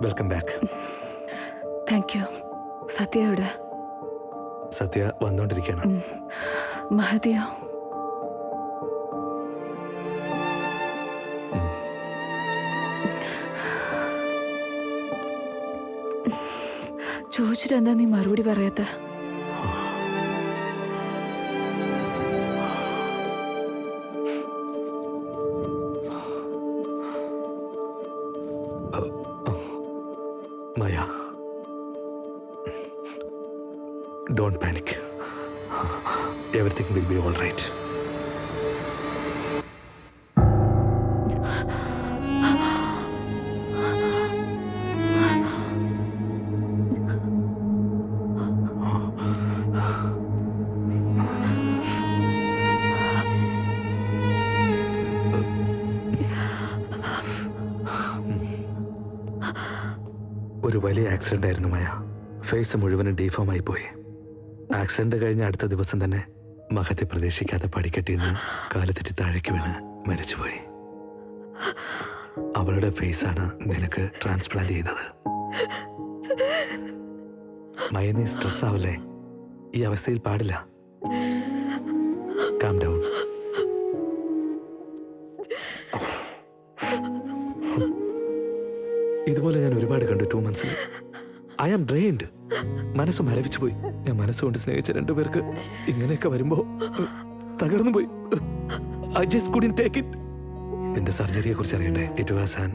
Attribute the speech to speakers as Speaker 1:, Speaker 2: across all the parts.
Speaker 1: Welcome back.
Speaker 2: Thank you. Sathya എവിടെ?
Speaker 1: സത്യ വന്നോണ്ടിരിക്കുകയാണ്.
Speaker 2: മഹതിയോ? ചോദിച്ചിട്ട് എന്താ നീ മറുപടി പറയാത്ത?
Speaker 1: Maya, don't panic. Everything will be all right. ഒരു വലിയ ആക്സിഡന്റ് ആയിരുന്നു മായ. ഫേസ് മുഴുവനും ഡീഫോം ആയി പോയി. ആക്സിഡന്റ് കഴിഞ്ഞ അടുത്ത ദിവസം തന്നെ മഹതി പ്രതീക്ഷിക്കാതെ പടിക്കെട്ടിന്ന് കാല് തെറ്റി താഴേക്ക് വീണ് മരിച്ചുപോയി. അവളുടെ ഫേസാണ് നിനക്ക് ട്രാൻസ്പ്ലാന്റ് ചെയ്തത്. മയ, നീ സ്ട്രെസ് ആവല്ലേ? ഈ അവസ്ഥയിൽ പാടില്ല. Calm down. ഇതുപോലെ ഞാൻ ഒരുപാട് കണ്ടു 2 months. I am drained. മനസ്സ് മരവിച്ചു പോയി. ഞാൻ മനസ്സുകൊണ്ട് സ്നേഹിച്ച 2 പേർക്ക് ഇങ്ങനെയൊക്കെ വരുമ്പോ തകർന്നു പോയി. I just couldn't take it. എന്റെ സർജറിയെ കുറിച്ച് അറിയണ്ടേ? It was an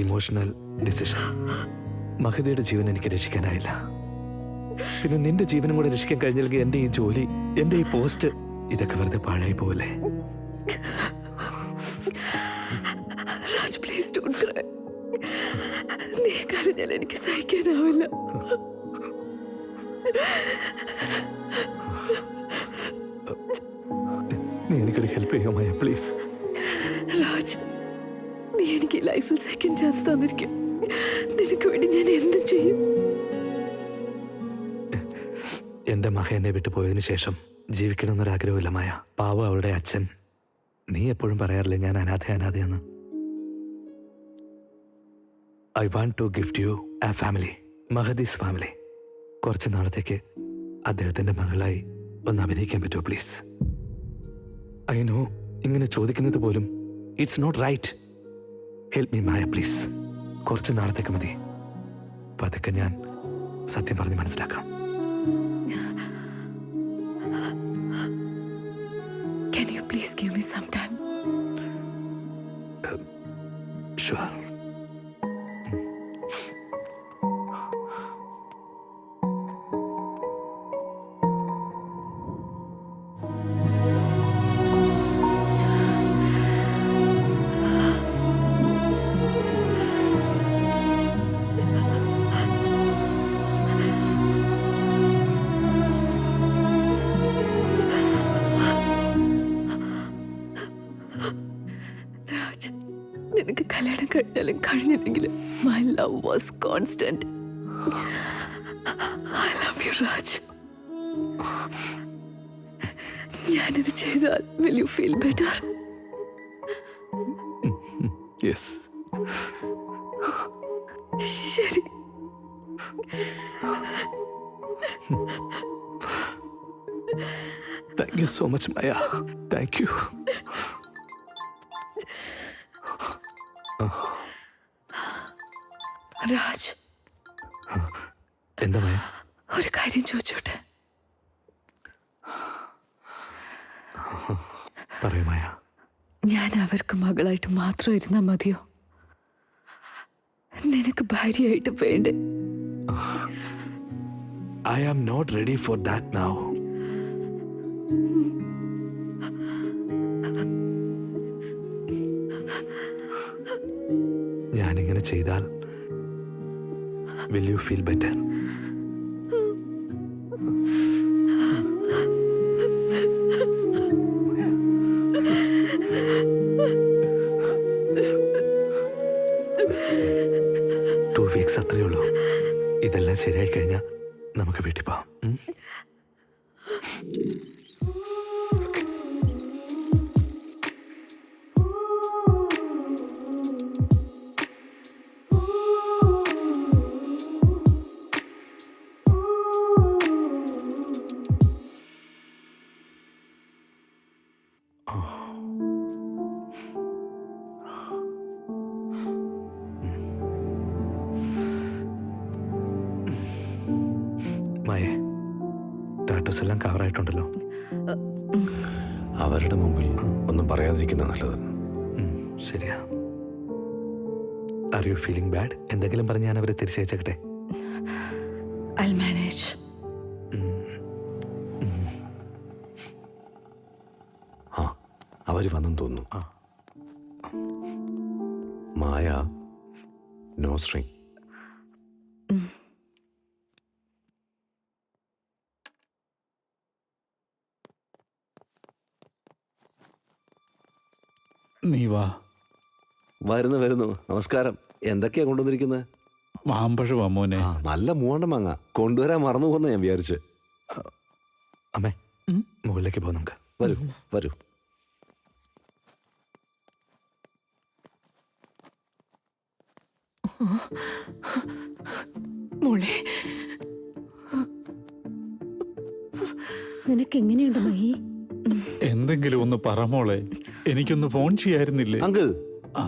Speaker 1: emotional decision. മഹതിയുടെ ജീവൻ എനിക്ക് രക്ഷിക്കാനായില്ല. പിന്നെ നിന്റെ ജീവനും കൂടെ രക്ഷിക്കാൻ കഴിഞ്ഞില്ലെങ്കിൽ എന്റെ ഈ ജോലി, എന്റെ ഈ പോസ്റ്റ്, ഇതൊക്കെ വെറുതെ പാഴായി പോവല്ലേ?
Speaker 2: Raj, please don't cry. നീ കരഞ്ഞാൽ എനിക്ക് സഹിക്കാനാവില്ല.
Speaker 1: നീ എനിക്കൊരു ഹെൽപ്പ് ചെയ്യാമോ മായ, പ്ലീസ്?
Speaker 2: രാജ്, നീ എനിക്ക് ലൈഫിൽ സെക്കൻഡ് ചാൻസ് തന്നിരിക്കും. നിനക്ക് വേണ്ടി ഞാൻ എന്തും ചെയ്യും.
Speaker 1: എന്റെ മഹ എന്നെ വിട്ടു പോയതിനു ശേഷം ജീവിക്കണമെന്നൊരാഗ്രഹമില്ല മായ. പാവം അവളുടെ അച്ഛൻ. നീ എപ്പോഴും പറയാറില്ലേ ഞാൻ അനാഥയാന്ന്? I want to gift you a family, Mahathi's family. കുറച്ച് നാളത്തേക്ക് അദ്ദേഹത്തിന്റെ മകളായി ഒന്ന് അഭിനയിക്കാൻ പറ്റുമോ പ്ലീസ്? ഐ നോ ഇങ്ങനെ ചോദിക്കുന്നത് പോലും it's not right. Help me Maya, please. കുറച്ച് നാളത്തേക്ക് മതി. പതുക്കെ ഞാൻ സത്യം പറഞ്ഞ് മനസ്സിലാക്കാം.
Speaker 2: Can you please give me some time?
Speaker 1: Sure.
Speaker 2: Raj, നിനക്ക് കല്യാണം കഴിഞ്ഞാലും കഴിഞ്ഞില്ലെങ്കിലും my love was constant. I love you, Raj. ഞാനിത് ചെയ്താൽ will you feel better?
Speaker 1: Yes.
Speaker 2: ശരി.
Speaker 1: Thank you so much, Maya. Thank you.
Speaker 2: Raj,
Speaker 1: എന്താ മായ?
Speaker 2: ഒരു കാര്യം ചോദിച്ചോട്ടെ?
Speaker 1: പറയൂ മായ.
Speaker 2: ഞാൻ അവർക്ക് മകളായിട്ട് മാത്രം ഇരുന്നാ മതിയോ? നിനക്ക് ഭാര്യയായിട്ട് വേണ്ടേ?
Speaker 1: I am not ready for that now. ഞാനിങ്ങനെ ചെയ്താൽ will you feel better? അത്രയേ ഉള്ളൂ. ഇതെല്ലാം ശരിയായി കഴിഞ്ഞാൽ നമുക്ക് വീട്ടിൽ പോവാം. ഫോട്ടോസ് എല്ലാം കവറായിട്ടുണ്ടല്ലോ.
Speaker 3: അവരുടെ മുമ്പിൽ ഒന്നും പറയാതിരിക്കുന്ന നല്ലത്.
Speaker 1: ശരിയാ. Are you feeling bad? എന്തെങ്കിലും പറഞ്ഞ് ഞാൻ അവരെ തിരിച്ചയച്ചേക്കട്ടെ?
Speaker 2: I'll manage.
Speaker 3: ആ, അവര് വന്നെന്ന് തോന്നുന്നു. മായ, നോ സ്ട്രിങ്.
Speaker 4: നീ വാ.
Speaker 3: വരുന്നു. നമസ്കാരം. എന്തൊക്കെയാ കൊണ്ടുവന്നിരിക്കുന്നത്?
Speaker 4: മാമ്പഴം മോനെ.
Speaker 3: ആ, നല്ല മൂവാണ്ടം മാങ്ങ കൊണ്ടുവരാൻ മറന്നു പോകുന്ന ഞാൻ വിചാരിച്ച്.
Speaker 1: അമ്മേ, മുകളിലേക്ക് പോകാം നമുക്ക്.
Speaker 3: വരൂ.
Speaker 2: മോളെ, നിനക്ക് എങ്ങനെയുണ്ട് മഹി?
Speaker 4: എന്തെങ്കിലും ഒന്ന് പറ മോളെ, എനിക്കൊന്ന് ഫോൺ ചെയ്യായിരുന്നില്ലേ?
Speaker 3: അങ്കിൾ,
Speaker 4: ആ,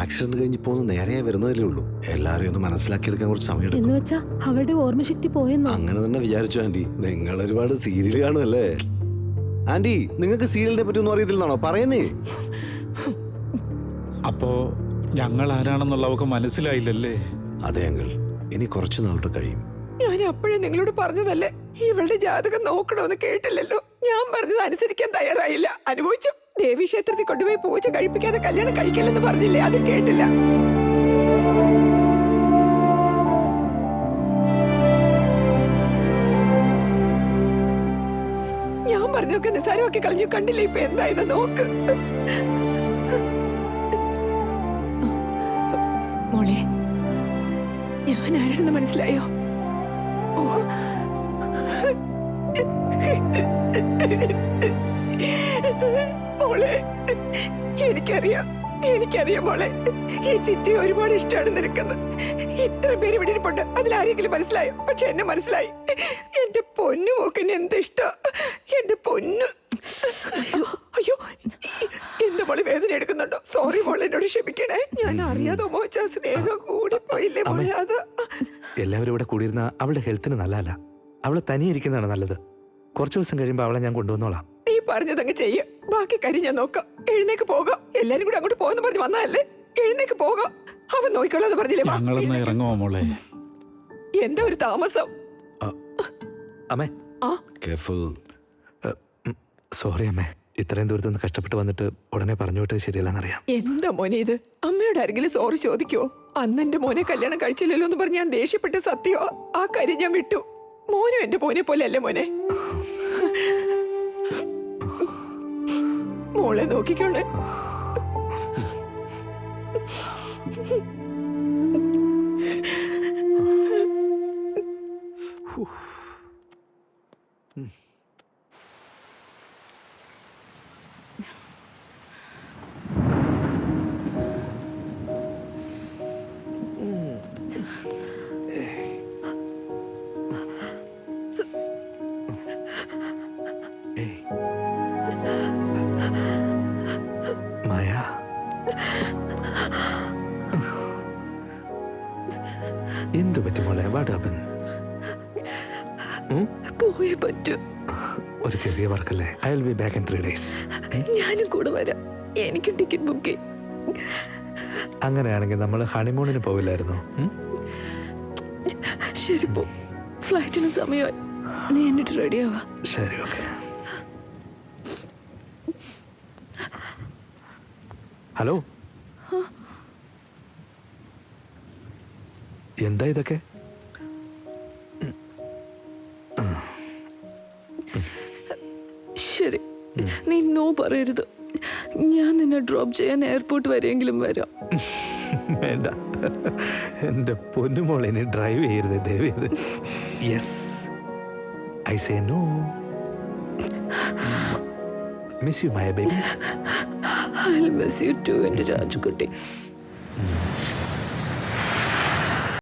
Speaker 3: ആക്സിഡന്റ് കഴിഞ്ഞിപ്പോ ഒന്ന് നേരെ വരുന്നതല്ലേ ഉള്ളൂ. എല്ലാരെയും ഒന്ന് മനസ്സിലാക്കിയെടുക്കാൻ കുറച്ച് സമയം എടുക്കും.
Speaker 2: എന്ന് വെച്ചാ അവളുടെ ഓർമ്മശക്തി പോയെന്നോ?
Speaker 3: അങ്ങനെ തന്നെ വിചാരിച്ചു ആന്റി. നിങ്ങൾ ഒരുപാട് സീരിയൽ കാണുമല്ലേ ആന്റി? നിങ്ങൾക്ക് സീരിയലിനെ പറ്റി ഒന്നും അറിയത്തില്ലെന്നാണോ പറയുന്നേ?
Speaker 4: അപ്പോ ഞങ്ങൾ ആരാണെന്നുള്ള അവക്ക് മനസ്സിലായില്ലല്ലേ?
Speaker 3: അതെ അങ്കിൾ, ഇനി കുറച്ച് നാളോട്ട് കഴിയും.
Speaker 5: ഞാൻ അപ്പോഴും നിങ്ങളോട് പറഞ്ഞതല്ലേ, ഇവളുടെ ജാതകം നോക്കണമെന്ന് കേട്ടില്ലല്ലോ. ഞാൻ പറഞ്ഞത് അനുസരിക്കാൻ തയ്യാറായില്ല. അനുഭവിച്ചു. ദേവീക്ഷേത്രത്തിൽ കൊണ്ടുപോയി പൂജ കഴിപ്പിക്കാതെ കല്യാണം കഴിക്കില്ലെന്ന് പറഞ്ഞില്ലേ, അത് കേട്ടില്ല. ഞാൻ പറഞ്ഞൊക്കെ നിസ്സാരമാക്കി കളഞ്ഞു. കണ്ടില്ലേ ഇപ്പൊ എന്തായത് നോക്ക്. മോളെ, ഞാൻ ആരാണെന്ന് മനസ്സിലായോ? മോളെ, എനിക്കറിയാം മോളെ, ഈ ചിറ്റി ഒരുപാട് ഇഷ്ടമാണ് നിനക്കെന്ന്. ഇത്ര പേര് ഇവിടെ ഇരിപ്പുണ്ട്, അതിലാരെങ്കിലും മനസ്സിലായോ? പക്ഷെ എന്നെ മനസ്സിലായി. എന്റെ പൊന്നു മോക്കന്നെ എന്ത് ഇഷ്ട. എന്റെ പൊന്നു. അയ്യോ, എന്റെ മോളെ വേദന എടുക്കുന്നുണ്ടോ? സോറി മോളെ, എന്നോട് ക്ഷമിക്കണേ. ഞാൻ അറിയാതെ മോച്ച സ്നേഹം കൂടിപ്പോയില്ലേ മോളെ. അത്
Speaker 1: എല്ലാവരും ഇവിടെ കൂടിയിരുന്ന അവളുടെ ഹെൽത്തിന് നല്ലതല്ല. അവള് തനിയെ ഇരിക്കുന്നതാണ് നല്ലത്. കുറച്ച് ദിവസം കഴിയുമ്പോൾ അവളെ ഞാൻ കൊണ്ടുവന്നോളാം.
Speaker 5: നീ പറഞ്ഞതങ്ങ് ചെയ്യ. ബാക്കി കാര്യം ഞാൻ നോക്കാം. എഴുന്നേക്ക് പോകാം. എല്ലാരും കൂടെ അങ്ങോട്ട് പോകുന്ന പറഞ്ഞ് വന്നതല്ലേ. എഴുന്നേക്ക് പോകാം. അവൻ നോക്കിക്കോളാന്ന് പറഞ്ഞില്ലേ.
Speaker 4: ഞങ്ങളൊന്ന് ഇറങ്ങുമോ മോളെ?
Speaker 5: എന്താ ഒരു താമസം?
Speaker 1: അമ്മേ,
Speaker 3: കെയർഫുൾ.
Speaker 1: സോറി അമ്മേ, ഇത്രയും ദൂരത്തുനിന്ന് കഷ്ടപ്പെട്ട് വന്നിട്ട് ഉടനെ പറഞ്ഞു വിട്ടത് ശരിയല്ലെന്നറിയാം.
Speaker 5: എന്താ മോനെ ഇത്? അമ്മയോട് ആരെങ്കിലും സോറി ചോദിക്കോ? അന്ന് എന്റെ മോനെ കല്യാണം കഴിച്ചില്ലല്ലോ എന്ന് പറഞ്ഞ് ഞാൻ ദേഷ്യപ്പെട്ട് സത്യോ. ആ കാര്യം ഞാൻ വിട്ടു. മോനും എന്റെ മോനെ പോലെ അല്ലേ മോനെ. മോളെ നോക്കിക്കോണേ.
Speaker 1: മായ, എന്തു പറ്റി മോളെ? What happen?
Speaker 2: പോയേ പറ്റൂ.
Speaker 1: ഒരു ചെറിയ വർക്കല്ലേ. I will be back in 3 days.
Speaker 2: ഞാനും കൂടെ വരാം. എനിക്ക് ടിക്കറ്റ് ബുക്ക് ചെയ്യും.
Speaker 1: അങ്ങനെയാണെങ്കിൽ നമ്മൾ ഹണിമൂണിന് പോവില്ലായിരുന്നോ?
Speaker 2: ശരി, പോ. ഫ്ലൈറ്റിന് സമയമായി. നീ എന്നിട്ട് റെഡിയാവാ.
Speaker 1: ശരി, ഓക്കെ. ഹലോ, എന്താ ഇതൊക്കെ?
Speaker 2: ശരി, നീ നോ പറയരുത്. ഞാൻ നിന്നെ ഡ്രോപ്പ് ചെയ്യാൻ എയർപോർട്ട് വരെയെങ്കിലും വരാം.
Speaker 1: വേണ്ട, എൻ്റെ പൊന്നുമോളെ ഇനി ഡ്രൈവ് ചെയ്യരുത് ദയവേത്. Yes, I say no. Miss you my baby.
Speaker 2: I'll miss you too, എൻ്റെ രാജുകുട്ടി.